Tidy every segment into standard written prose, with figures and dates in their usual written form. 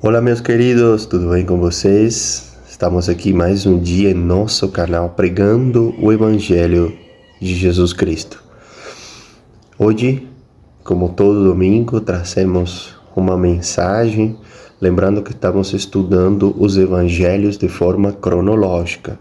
Olá, meus queridos, tudo bem com vocês? Estamos aqui mais um dia em nosso canal pregando o Evangelho de Jesus Cristo. Hoje, como todo domingo, trazemos uma mensagem, lembrando que estamos estudando os Evangelhos de forma cronológica.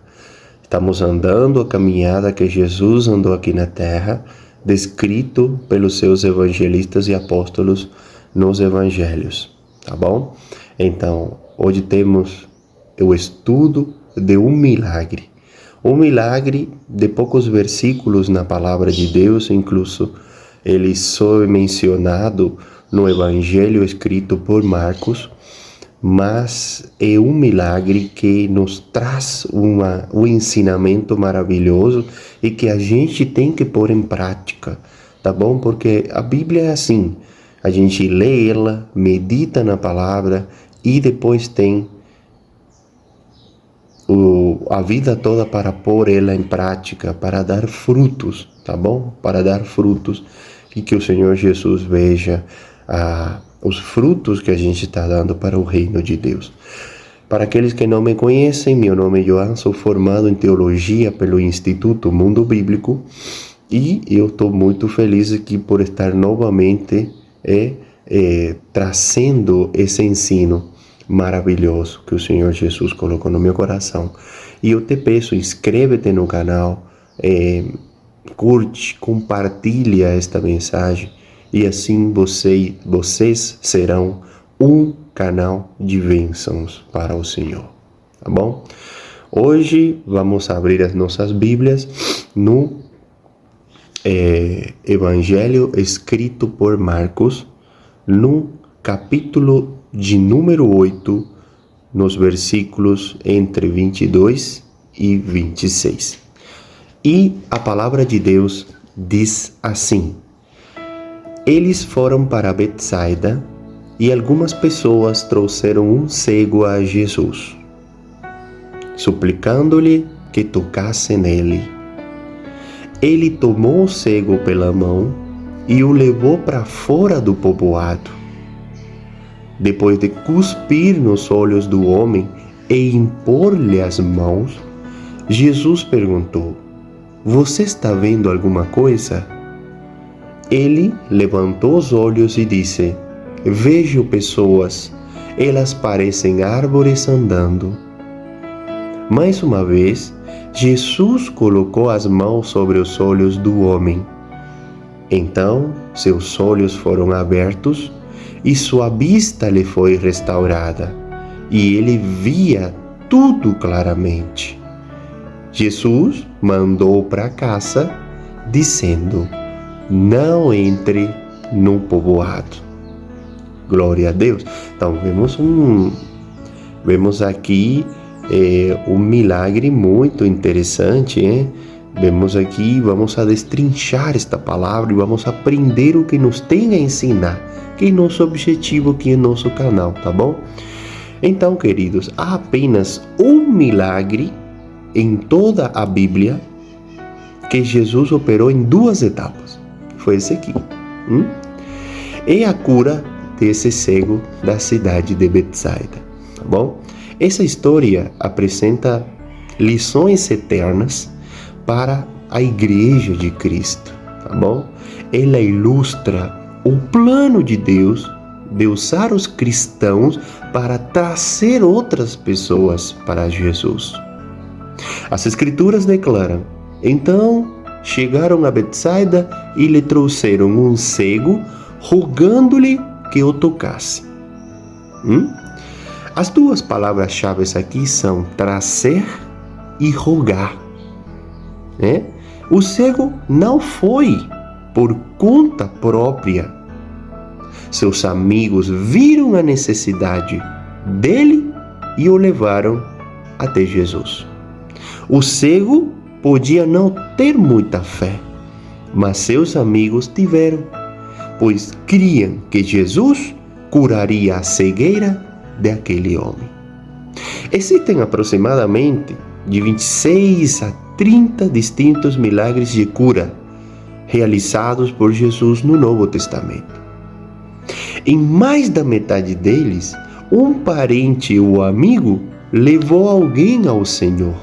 Estamos andando a caminhada que Jesus andou aqui na Terra, descrito pelos seus evangelistas e apóstolos nos Evangelhos, tá bom? Então, hoje temos o estudo de um milagre. Um milagre de poucos versículos na palavra de Deus, incluso ele só é mencionado no Evangelho escrito por Marcos, mas é um milagre que nos traz um ensinamento maravilhoso e que a gente tem que pôr em prática, tá bom? Porque a Bíblia é assim, a gente lê ela, medita na palavra e depois tem a vida toda para pôr ela em prática, para dar frutos, tá bom? Para dar frutos e que o Senhor Jesus veja os frutos que a gente está dando para o reino de Deus. Para aqueles que não me conhecem, meu nome é Joan, sou formado em teologia pelo Instituto Mundo Bíblico e eu estou muito feliz aqui por estar novamente trazendo esse ensino maravilhoso que o Senhor Jesus colocou no meu coração. E eu te peço, inscreve-te no canal, curte, compartilha esta mensagem e assim vocês serão um canal de bênçãos para o Senhor, tá bom? Hoje vamos abrir as nossas Bíblias no Evangelho escrito por Marcos, no capítulo de número 8, nos versículos entre 22 e 26. E a palavra de Deus diz assim: Eles foram para Betsaida e algumas pessoas trouxeram um cego a Jesus, suplicando-lhe que tocasse nele. Ele tomou o cego pela mão e o levou para fora do povoado. Depois de cuspir nos olhos do homem e impor-lhe as mãos, Jesus perguntou: Você está vendo alguma coisa? Ele levantou os olhos e disse: Vejo pessoas, elas parecem árvores andando. Mais uma vez, Jesus colocou as mãos sobre os olhos do homem. Então, seus olhos foram abertos e sua vista lhe foi restaurada, e ele via tudo claramente. Jesus mandou para casa, dizendo: Não entre no povoado. Glória a Deus. Então, vemos aqui um milagre muito interessante, hein? Vemos aqui, vamos a destrinchar esta palavra e vamos aprender o que nos tem a ensinar, que é nosso objetivo aqui em nosso canal, tá bom? Então, queridos, há apenas um milagre em toda a Bíblia que Jesus operou em duas etapas. Foi esse aqui. É a cura desse cego da cidade de Betsaida, tá bom? Essa história apresenta lições eternas para a Igreja de Cristo, tá bom? Ela ilustra o plano de Deus de usar os cristãos para trazer outras pessoas para Jesus. As Escrituras declaram: Então chegaram a Betsaida e lhe trouxeram um cego, rogando-lhe que o tocasse. As duas palavras-chave aqui são trazer e rogar. O cego não foi por conta própria. Seus amigos viram a necessidade dele e o levaram até Jesus. O cego podia não ter muita fé, mas seus amigos tiveram, pois criam que Jesus curaria a cegueira daquele homem. Existem aproximadamente de 26 a 30 distintos milagres de cura realizados por Jesus no Novo Testamento. Em mais da metade deles, um parente ou amigo levou alguém ao Senhor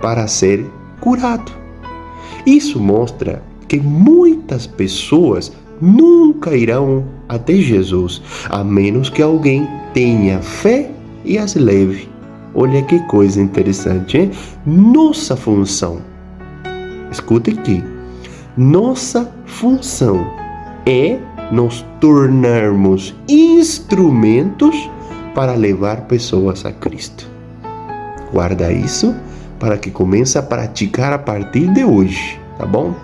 para ser curado. Isso mostra que muitas pessoas nunca irão até Jesus, a menos que alguém tenha fé e as leve. Olha que coisa interessante, hein? Nossa função, escute aqui, nossa função é nos tornarmos instrumentos para levar pessoas a Cristo. Guarda isso para que comece a praticar a partir de hoje, tá bom?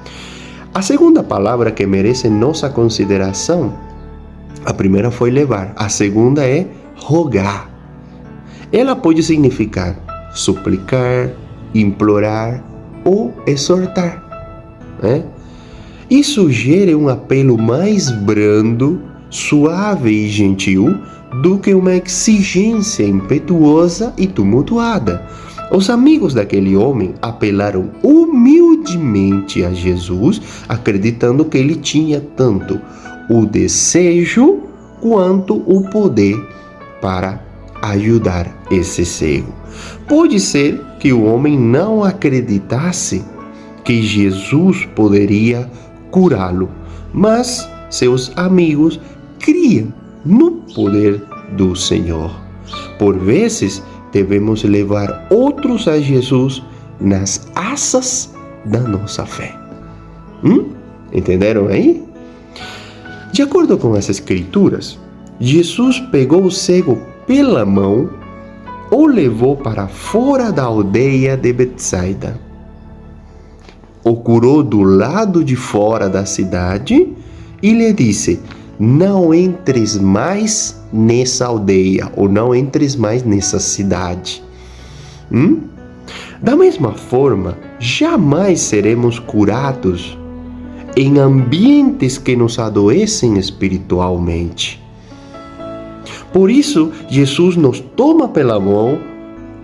A segunda palavra que merece nossa consideração, a primeira foi levar, a segunda é rogar. Ela pode significar suplicar, implorar ou exortar, né? E sugere um apelo mais brando, suave e gentil do que uma exigência impetuosa e tumultuada. Os amigos daquele homem apelaram humildemente a Jesus, acreditando que ele tinha tanto o desejo quanto o poder para ajudar esse cego. Pode ser que o homem não acreditasse que Jesus poderia curá-lo, mas seus amigos criam no poder do Senhor. Por vezes, devemos levar outros a Jesus nas asas da nossa fé. Entenderam aí? De acordo com as Escrituras, Jesus pegou o cego pela mão, o levou para fora da aldeia de Betsaida, o curou do lado de fora da cidade e lhe disse: não entres mais nessa aldeia, ou não entres mais nessa cidade. Da mesma forma, jamais seremos curados em ambientes que nos adoecem espiritualmente. Por isso, Jesus nos toma pela mão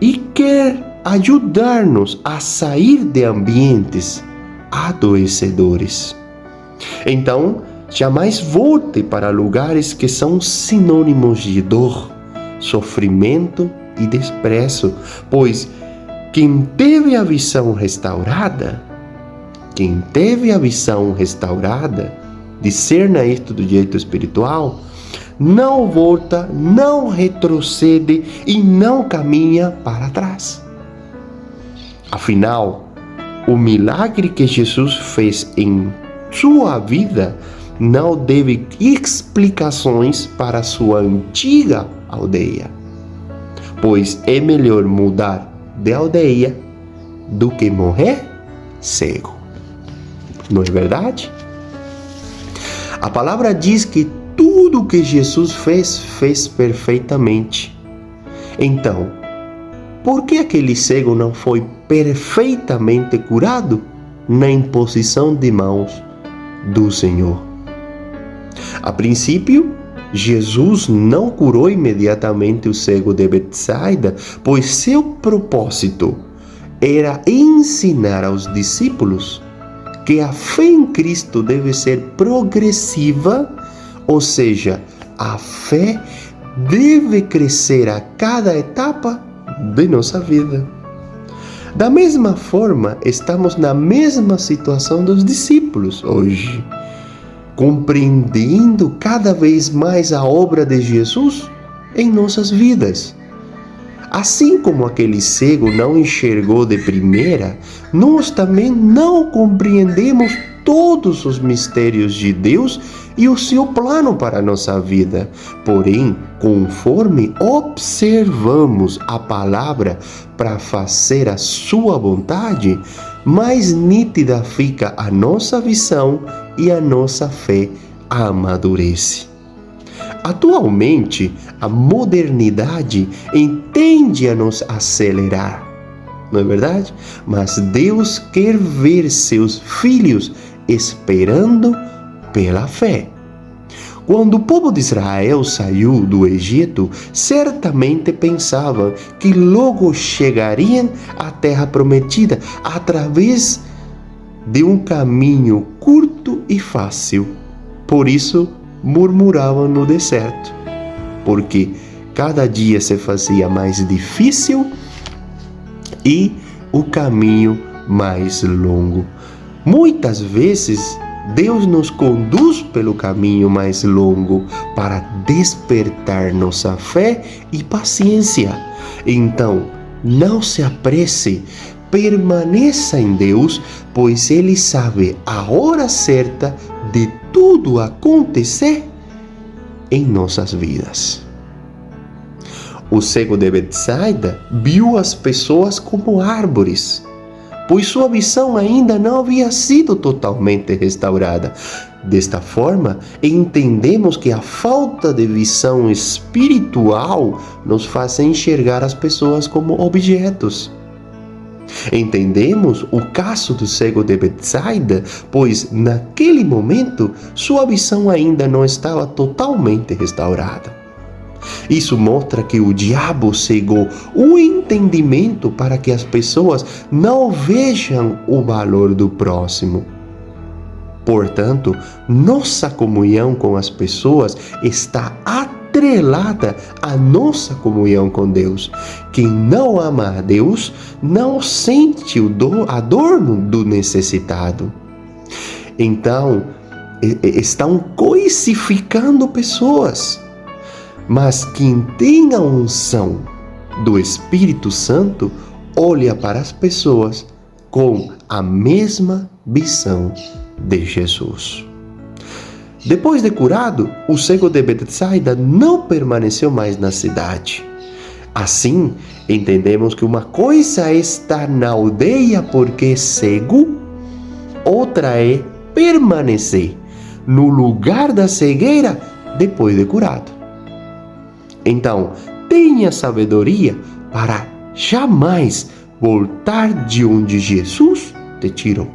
e quer ajudar-nos a sair de ambientes adoecedores. Então, jamais volte para lugares que são sinônimos de dor, sofrimento e desprezo, pois quem teve a visão restaurada, discerna isto do jeito espiritual, não volta, não retrocede e não caminha para trás. Afinal, o milagre que Jesus fez em sua vida não deve explicações para sua antiga aldeia, pois é melhor mudar de aldeia do que morrer cego. Não é verdade? A palavra diz que tudo o que Jesus fez perfeitamente. Então, por que aquele cego não foi perfeitamente curado na imposição de mãos do Senhor? A princípio, Jesus não curou imediatamente o cego de Betsaida, pois seu propósito era ensinar aos discípulos que a fé em Cristo deve ser progressiva, ou seja, a fé deve crescer a cada etapa de nossa vida. Da mesma forma, estamos na mesma situação dos discípulos hoje, compreendendo cada vez mais a obra de Jesus em nossas vidas. Assim como aquele cego não enxergou de primeira, nós também não compreendemos todos os mistérios de Deus e o seu plano para a nossa vida. Porém, conforme observamos a palavra para fazer a sua vontade, mais nítida fica a nossa visão e a nossa fé amadurece. Atualmente, a modernidade tende a nos acelerar, não é verdade? Mas Deus quer ver seus filhos esperando pela fé. Quando o povo de Israel saiu do Egito, certamente pensavam que logo chegariam à terra prometida através de um caminho curto e fácil. Por isso, murmuravam no deserto, porque cada dia se fazia mais difícil e o caminho mais longo. Muitas vezes, Deus nos conduz pelo caminho mais longo para despertar nossa fé e paciência. Então, não se apresse, permaneça em Deus, pois Ele sabe a hora certa de tudo acontecer em nossas vidas. O cego de Betsaida viu as pessoas como árvores, pois sua visão ainda não havia sido totalmente restaurada. Desta forma, entendemos que a falta de visão espiritual nos faz enxergar as pessoas como objetos. Entendemos o caso do cego de Betsaida, pois naquele momento sua visão ainda não estava totalmente restaurada. Isso mostra que o diabo cegou o entendimento para que as pessoas não vejam o valor do próximo. Portanto, nossa comunhão com as pessoas está atrelada à nossa comunhão com Deus. Quem não ama a Deus não sente a dor do necessitado. Então, estão coisificando pessoas. Mas quem tem a unção do Espírito Santo olha para as pessoas com a mesma visão de Jesus. Depois de curado, o cego de Betsaida não permaneceu mais na cidade. Assim, entendemos que uma coisa é estar na aldeia porque é cego, outra é permanecer no lugar da cegueira depois de curado. Então, tenha sabedoria para jamais voltar de onde Jesus te tirou.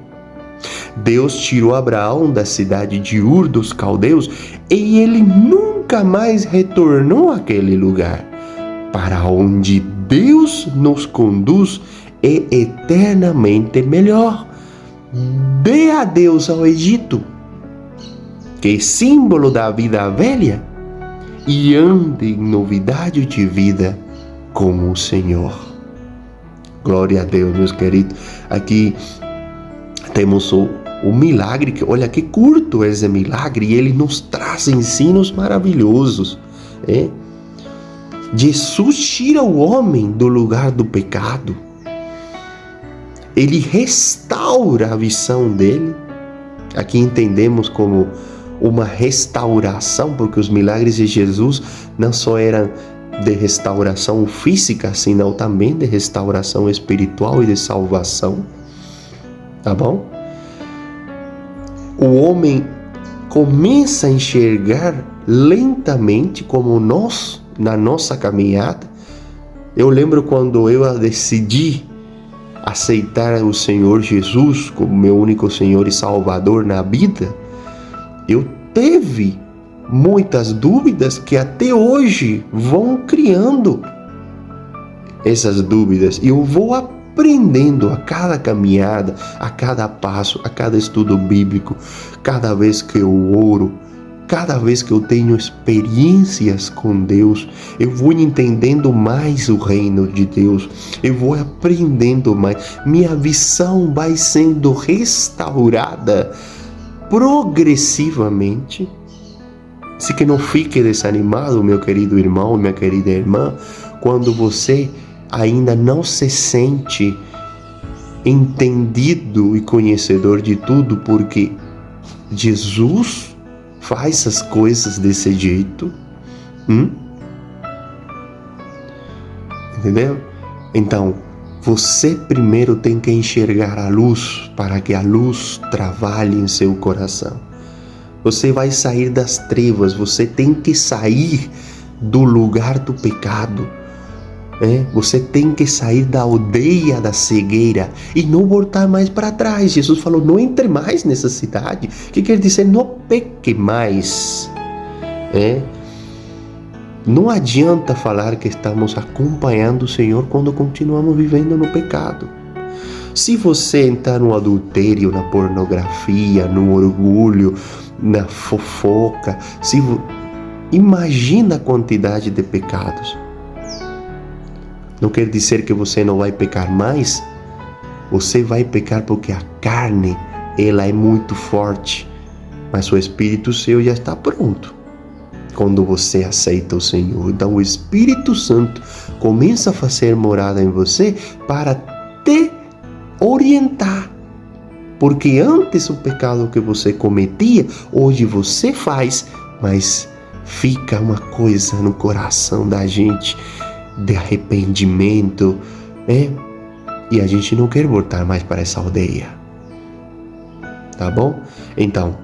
Deus tirou Abraão da cidade de Ur dos Caldeus e ele nunca mais retornou àquele lugar. Para onde Deus nos conduz é eternamente melhor. Dê adeus ao Egito, que é símbolo da vida velha, e ande em novidade de vida com o Senhor. Glória a Deus, meus queridos. Aqui temos o milagre, que olha que curto é esse milagre, e ele nos traz ensinos maravilhosos. Jesus tira o homem do lugar do pecado. Ele restaura a visão dele. Aqui entendemos como uma restauração, porque os milagres de Jesus não só eram de restauração física, senão também de restauração espiritual e de salvação. Tá bom? O homem começa a enxergar lentamente, como nós, na nossa caminhada. Eu lembro quando eu decidi aceitar o Senhor Jesus como meu único Senhor e Salvador na vida, eu tive muitas dúvidas que até hoje vão criando essas dúvidas. E eu vou aprendendo a cada caminhada, a cada passo, a cada estudo bíblico, cada vez que eu oro, cada vez que eu tenho experiências com Deus, eu vou entendendo mais o reino de Deus, eu vou aprendendo mais, minha visão vai sendo restaurada progressivamente. Se que não fique desanimado, meu querido irmão, minha querida irmã, quando você ainda não se sente entendido e conhecedor de tudo, porque Jesus faz as coisas desse jeito. Entendeu? Então, você primeiro tem que enxergar a luz para que a luz trabalhe em seu coração. Você vai sair das trevas, você tem que sair do lugar do pecado. Você tem que sair da aldeia da cegueira e não voltar mais para trás. Jesus falou, não entre mais nessa cidade. O que quer dizer? Não peque mais. Não adianta falar que estamos acompanhando o Senhor quando continuamos vivendo no pecado. Se você entrar no adultério, na pornografia, no orgulho, na fofoca, Imagina a quantidade de pecados. Não quer dizer que você não vai pecar mais. Você vai pecar porque a carne, ela é muito forte. Mas o Espírito seu já está pronto. Quando você aceita o Senhor. Então o Espírito Santo começa a fazer morada em você para te orientar. Porque antes o pecado que você cometia, hoje você faz, mas fica uma coisa no coração da gente de arrependimento, né? E a gente não quer voltar mais para essa aldeia. Tá bom? Então,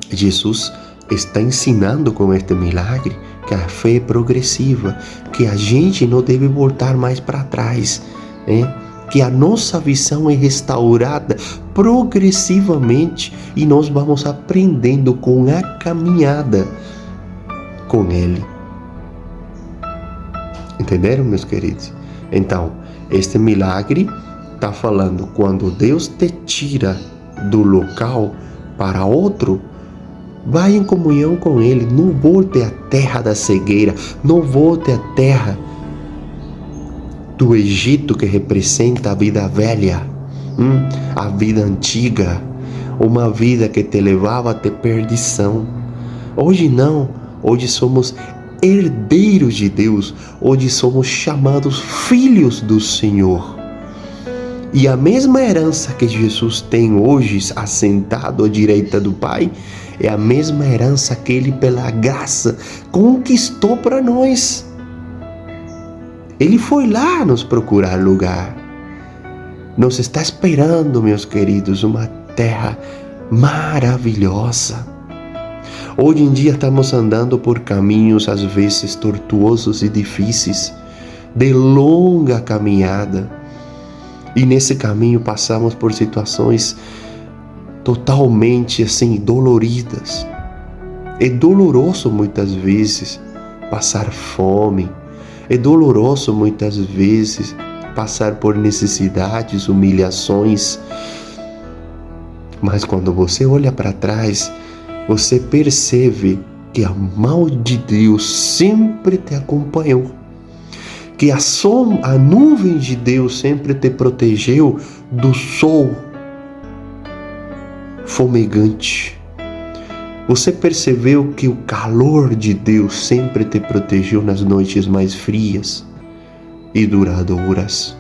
Jesus está ensinando com este milagre que a fé é progressiva, que a gente não deve voltar mais para trás, né? Que a nossa visão é restaurada progressivamente e nós vamos aprendendo com a caminhada com Ele. Entenderam, meus queridos? Então, este milagre está falando quando Deus te tira do local para outro, vai em comunhão com Ele. Não volte à terra da cegueira, não volte à terra do Egito, que representa a vida velha, a vida antiga, uma vida que te levava até perdição. Hoje não, hoje somos herdeiros de Deus, hoje somos chamados filhos do Senhor. E a mesma herança que Jesus tem hoje, assentado à direita do Pai, é a mesma herança que Ele, pela graça, conquistou para nós. Ele foi lá nos procurar lugar. Nos está esperando, meus queridos, uma terra maravilhosa. Hoje em dia estamos andando por caminhos às vezes tortuosos e difíceis, de longa caminhada. E nesse caminho passamos por situações totalmente assim doloridas. É doloroso muitas vezes passar fome. É doloroso muitas vezes passar por necessidades, humilhações. Mas quando você olha para trás, você percebe que a mão de Deus sempre te acompanhou. Que a nuvem de Deus sempre te protegeu do sol fumegante. Você percebeu que o calor de Deus sempre te protegeu nas noites mais frias e duradouras.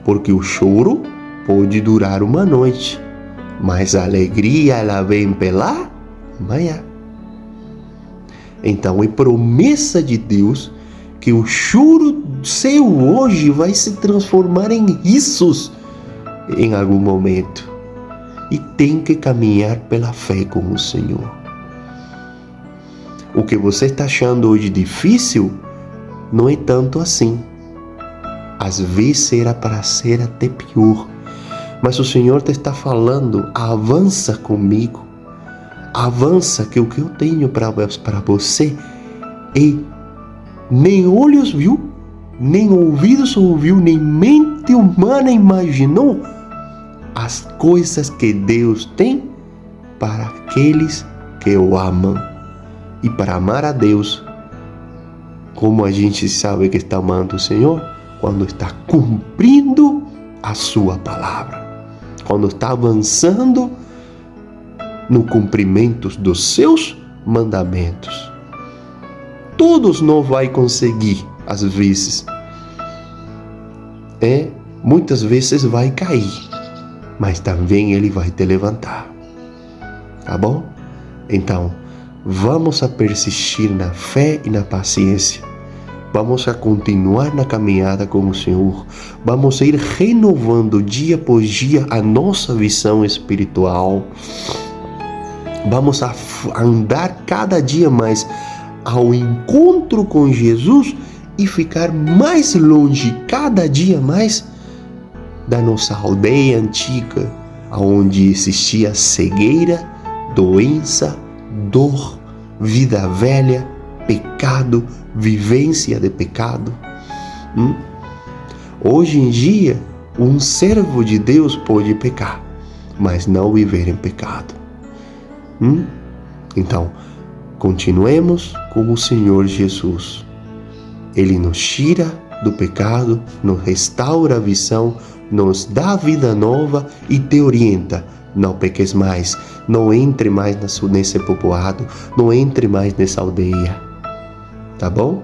Porque o choro pode durar uma noite, mas a alegria ela vem pela manhã. Então é promessa de Deus que o choro seu hoje vai se transformar em risos em algum momento. E tem que caminhar pela fé com o Senhor. O que você está achando hoje difícil não é tanto assim. Às vezes era para ser até pior. Mas o Senhor te está falando, avança comigo. Avança, que o que eu tenho para você é nem olhos viu, nem ouvidos ouviu, nem mente humana imaginou as coisas que Deus tem para aqueles que o amam. E para amar a Deus, como a gente sabe que está amando o Senhor? Quando está cumprindo a sua palavra. Quando está avançando no cumprimento dos seus mandamentos. Todos não vai conseguir, às vezes. Muitas vezes vai cair. Mas também Ele vai te levantar. Tá bom? Então, vamos a persistir na fé e na paciência. Vamos a continuar na caminhada com o Senhor. Vamos a ir renovando dia após dia a nossa visão espiritual. Vamos a andar cada dia mais ao encontro com Jesus e ficar mais longe cada dia mais da nossa aldeia antiga, onde existia cegueira, doença, dor, vida velha, pecado, vivência de pecado. Hoje em dia, um servo de Deus pode pecar, mas não viver em pecado. Então, Continuemos com o Senhor Jesus. Ele nos tira do pecado, nos restaura a visão, nos dá vida nova e te orienta. Não peques mais, não entre mais nesse povoado, não entre mais nessa aldeia. Tá bom?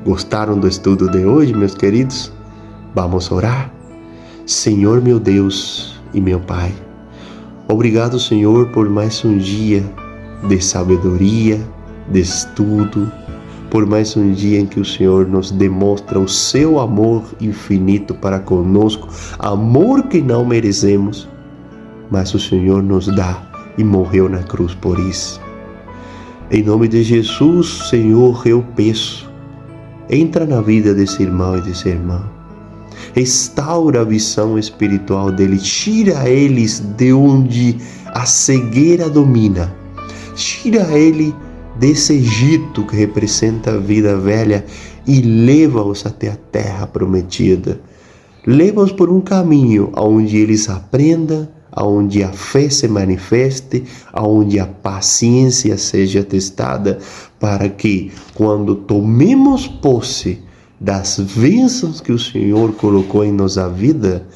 Gostaram do estudo de hoje, meus queridos? Vamos orar? Senhor meu Deus e meu Pai, obrigado, Senhor, por mais um dia de sabedoria, de estudo, por mais um dia em que o Senhor nos demonstra o seu amor infinito para conosco, amor que não merecemos, mas o Senhor nos dá e morreu na cruz por isso. Em nome de Jesus, Senhor, eu peço, entra na vida desse irmão e dessa irmã, restaura a visão espiritual dele, tira eles de onde a cegueira domina, tira ele desse Egito que representa a vida velha e leva-os até a terra prometida. Leva-os por um caminho onde eles aprendam, onde a fé se manifeste, onde a paciência seja testada, para que quando tomemos posse das bênçãos que o Senhor colocou em nossa vida,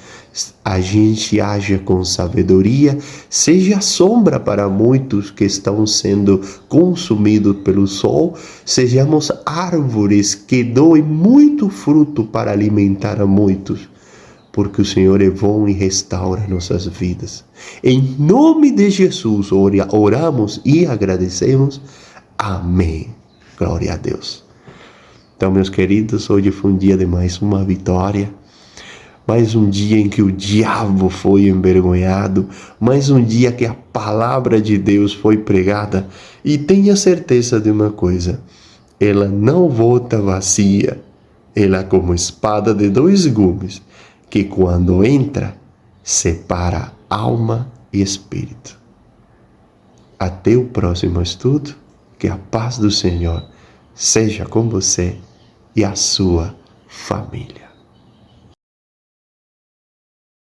a gente haja com sabedoria, seja sombra para muitos que estão sendo consumidos pelo sol, sejamos árvores que doem muito fruto para alimentar a muitos, porque o Senhor é bom e restaura nossas vidas. Em nome de Jesus, oramos e agradecemos. Amém. Glória a Deus. Então, meus queridos, hoje foi um dia de mais uma vitória, mais um dia em que o diabo foi envergonhado, mais um dia que a palavra de Deus foi pregada. E tenha certeza de uma coisa, ela não volta vazia, ela é como espada de dois gumes, que quando entra, separa alma e espírito. Até o próximo estudo, que a paz do Senhor seja com você e a sua família.